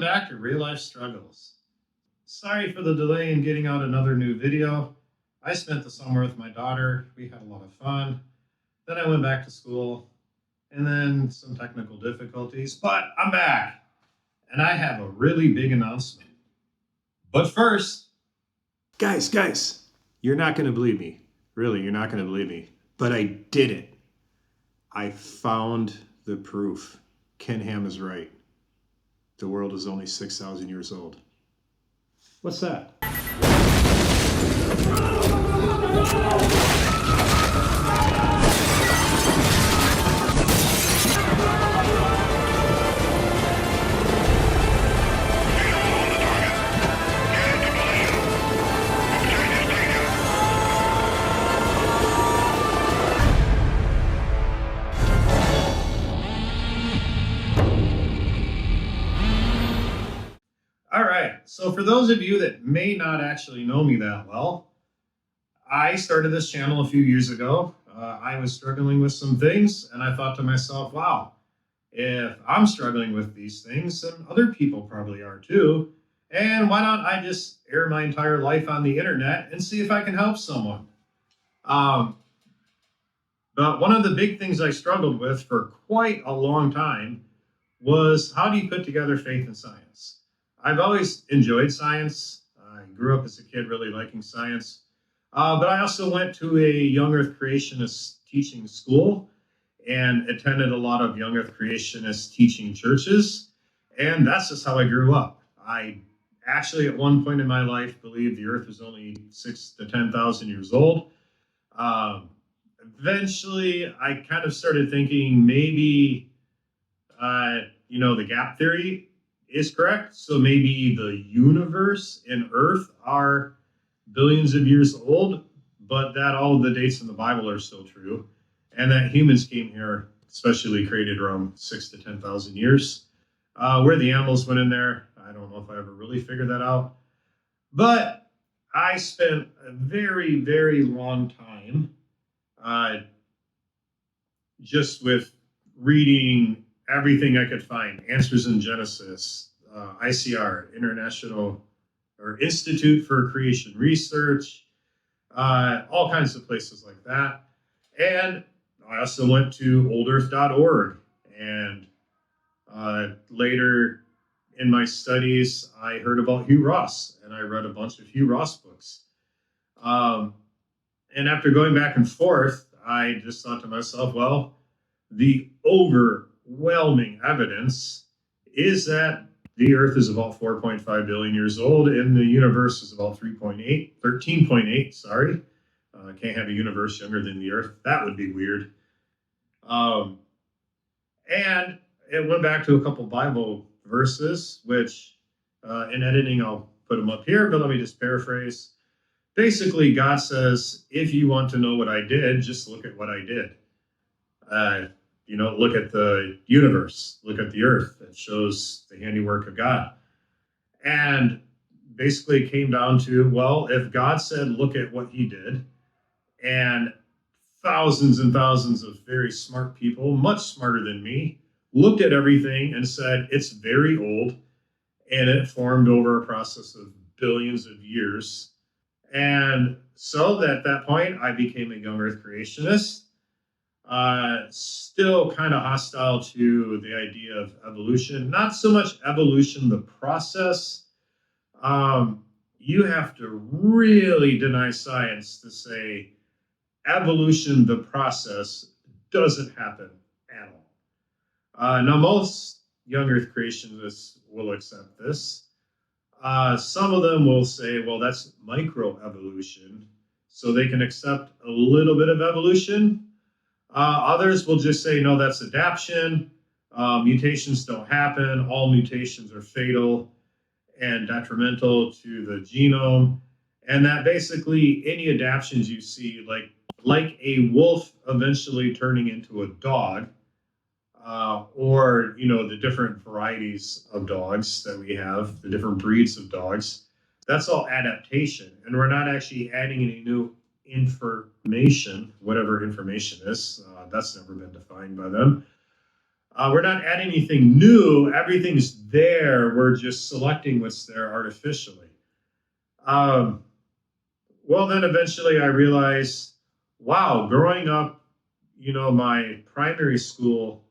Welcome back to Real Life Struggles. Sorry for the delay in getting out another new video. I spent the summer with my daughter. We had a lot of fun. Then I went back to school and then some technical difficulties, but I'm back and I have a really big announcement. But first, guys, you're not going to believe me. Really, you're not going to believe me. But I did it. I found the proof. Ken Ham is right. The world is only 6,000 years old. What's that? All right, so for those of you that may not actually know me that well, I started this channel a few years ago. I was struggling with some things, and I thought to myself, wow, if I'm struggling with these things, then other people probably are too. And why don't I just air my entire life on the internet and see if I can help someone? But one of the big things I struggled with for quite a long time was, how do you put together faith and science? I've always enjoyed science. I grew up as a kid really liking science. But I also went to a young earth creationist teaching school and attended a lot of young earth creationist teaching churches. And that's just how I grew up. I actually, at one point in my life, believed the earth was only 6,000 to 10,000 years old. Eventually, I kind of started thinking maybe, the gap theory is correct. So maybe the universe and Earth are billions of years old, but that all of the dates in the Bible are still true, and that humans came here, especially created around 6,000 to 10,000 years. Where the animals went in there, I don't know if I ever really figured that out. But I spent a very, very long time just with reading everything I could find, Answers in Genesis, ICR, International or Institute for Creation Research, all kinds of places like that. And I also went to oldearth.org. And later in my studies, I heard about Hugh Ross, and I read a bunch of Hugh Ross books. And after going back and forth, I just thought to myself, well, the overwhelming evidence is that the Earth is about 4.5 billion years old, and the universe is about 13.8, sorry. Can't have a universe younger than the Earth. That would be weird. And it went back to a couple Bible verses, which in editing, I'll put them up here, but let me just paraphrase. Basically, God says, if you want to know what I did, just look at what I did. Look at the universe, look at the earth. It shows the handiwork of God. And basically it came down to, well, if God said, look at what he did, and thousands and thousands of very smart people, much smarter than me, looked at everything and said, it's very old, and it formed over a process of billions of years. And so at that point, I became a young earth creationist. Still kind of hostile to the idea of evolution. Not so much evolution, the process. You have to really deny science to say evolution, the process, doesn't happen at all. Now, most young earth creationists will accept this. Some of them will say, well, that's microevolution, so they can accept a little bit of evolution. Others will just say, no, that's adaptation. Mutations don't happen. All mutations are fatal and detrimental to the genome. And that basically any adaptations you see, like a wolf eventually turning into a dog, or, the different varieties of dogs that we have, the different breeds of dogs, that's all adaptation. And we're not actually adding any new information, whatever information is. That's never been defined by them. We're not adding anything new. Everything's there. We're just selecting what's there artificially. Um, well, then eventually I realized, wow, growing up, my primary school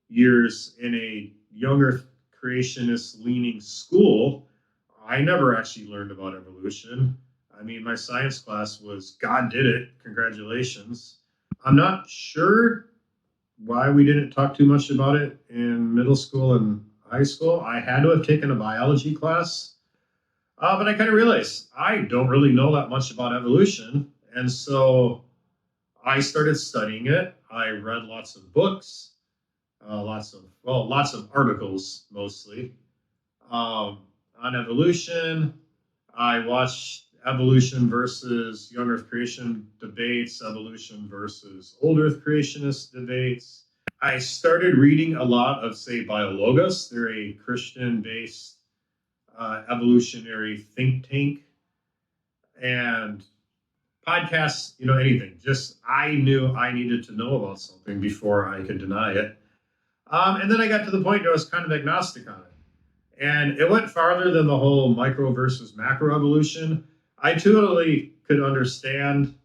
years in a young earth creationist leaning school, I never actually learned about evolution. I mean, my science class was God did it. Congratulations. I'm not sure why we didn't talk too much about it in middle school and high school. I had to have taken a biology class, but I kind of realized I don't really know that much about evolution. And so I started studying it. I read lots of books, lots of articles mostly on evolution. I watched evolution versus young earth creation debates, evolution versus old earth creationist debates. I started reading a lot of, say, Biologos. They're a Christian based evolutionary think tank, and podcasts, anything. Just I knew I needed to know about something before I could deny it. And then I got to the point where I was kind of agnostic on it. And it went farther than the whole micro versus macro evolution. I totally could understand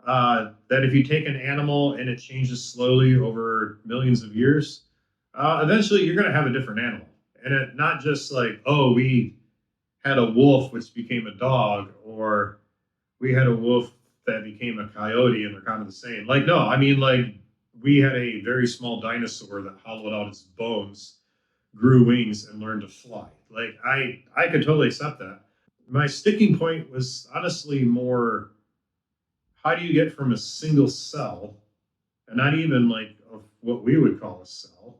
that if you take an animal and it changes slowly over millions of years, eventually you're going to have a different animal. And it not just like, oh, we had a wolf which became a dog, or we had a wolf that became a coyote and they're kind of the same. Like, no, I mean, like, we had a very small dinosaur that hollowed out its bones, grew wings, and learned to fly. Like, I could totally accept that. My sticking point was honestly more, how do you get from a single cell, and not even like of what we would call a cell,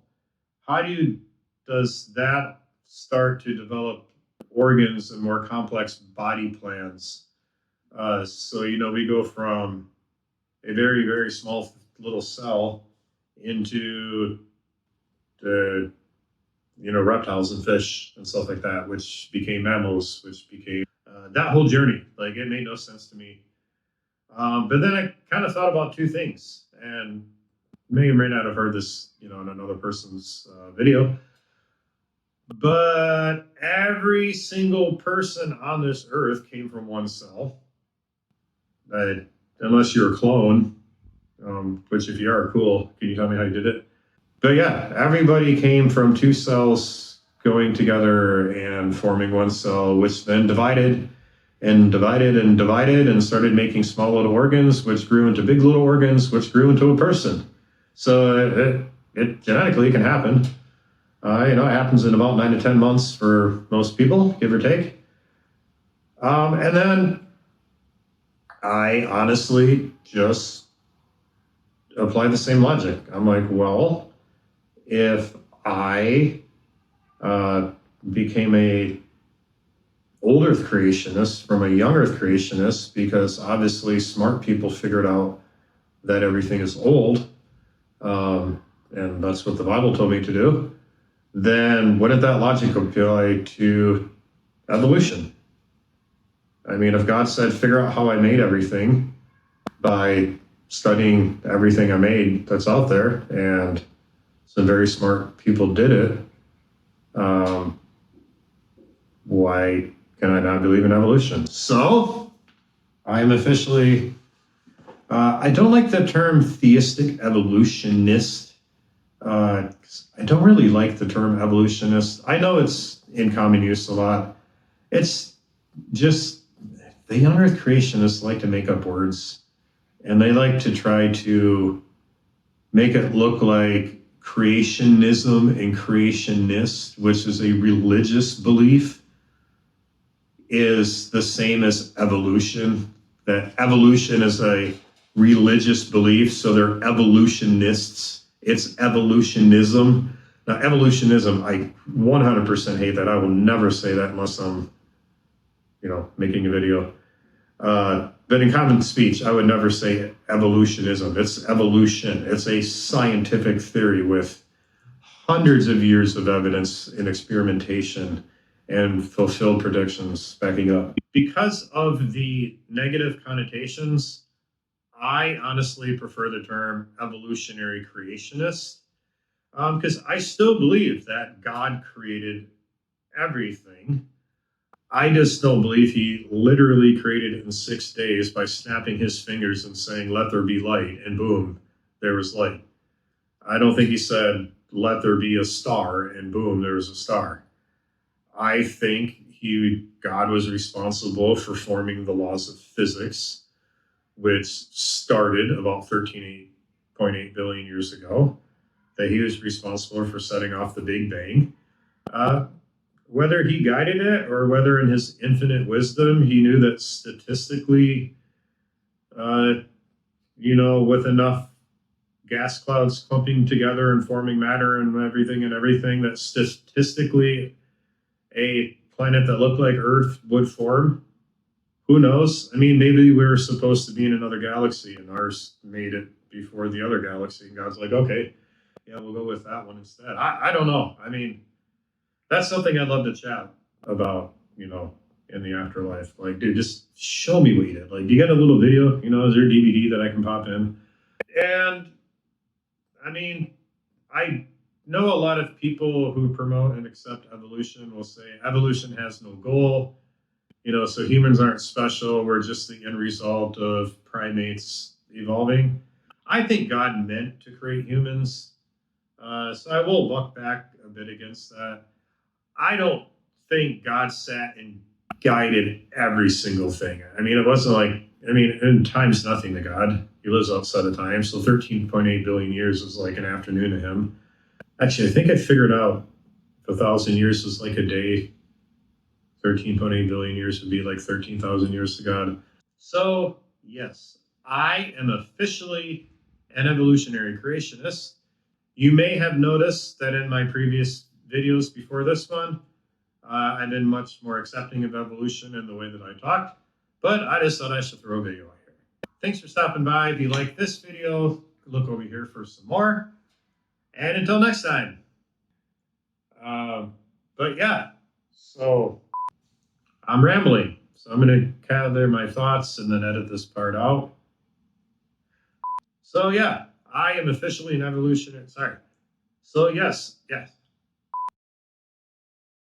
does that start to develop organs and more complex body plans? So, we go from a very, very small little cell into the, reptiles and fish and stuff like that, which became mammals, which became that whole journey. Like, it made no sense to me. But then I kind of thought about two things, and may or may not have heard this, in another person's video. But every single person on this earth came from one cell. Unless you're a clone, which if you are, cool. Can you tell me how you did it? But yeah, everybody came from two cells going together and forming one cell, which then divided and divided and divided and started making small little organs, which grew into big little organs, which grew into a person. So it genetically can happen. It happens in about 9 to 10 months for most people, give or take. And then I honestly just apply the same logic. I'm like, well, if I became a old earth creationist from a young earth creationist, because obviously smart people figured out that everything is old, and that's what the Bible told me to do, then wouldn't that logic apply to evolution? I mean, if God said, figure out how I made everything by studying everything I made that's out there, and some very smart people did it, why can I not believe in evolution? So I'm officially, I don't like the term theistic evolutionist. I don't really like the term evolutionist. I know it's in common use a lot. It's just, the young earth creationists like to make up words, and they like to try to make it look like creationism and creationist, which is a religious belief, is the same as evolution. That evolution is a religious belief, so they're evolutionists. It's evolutionism. Now, evolutionism, I 100% hate that. I will never say that unless I'm, making a video. But in common speech, I would never say evolutionism. It's evolution. It's a scientific theory with hundreds of years of evidence and experimentation and fulfilled predictions backing up. Because of the negative connotations, I honestly prefer the term evolutionary creationist. Because I still believe that God created everything. I just don't believe he literally created it in 6 days by snapping his fingers and saying, "Let there be light," and boom, there was light. I don't think he said, "Let there be a star," and boom, there was a star. I think God was responsible for forming the laws of physics, which started about 13.8 billion years ago. That he was responsible for setting off the Big Bang. Uh, Whether he guided it or whether in his infinite wisdom he knew that statistically, uh, with enough gas clouds clumping together and forming matter and everything, that statistically a planet that looked like Earth would form. Who knows? I mean, maybe we were supposed to be in another galaxy and ours made it before the other galaxy. And God's like, okay, yeah, we'll go with that one instead. I don't know. I mean, that's something I'd love to chat about, in the afterlife. Like, dude, just show me what you did. Like, do you got a little video? Is there a DVD that I can pop in? And I mean, I know a lot of people who promote and accept evolution will say evolution has no goal. So humans aren't special. We're just the end result of primates evolving. I think God meant to create humans. So I will look back a bit against that. I don't think God sat and guided every single thing. I mean, it wasn't like, and time's nothing to God. He lives outside of time. So 13.8 billion years is like an afternoon to him. Actually, I think I figured out 1,000 years is like a day. 13.8 billion years would be like 13,000 years to God. So, yes, I am officially an evolutionary creationist. You may have noticed that in my previous videos before this one, I've been much more accepting of evolution in the way that I talked, but I just thought I should throw a video out here. Thanks for stopping by. If you like this video, look over here for some more. And until next time. But yeah, so I'm rambling. So I'm going to gather my thoughts and then edit this part out. So yeah, I am officially an evolutionary. Sorry. So yes.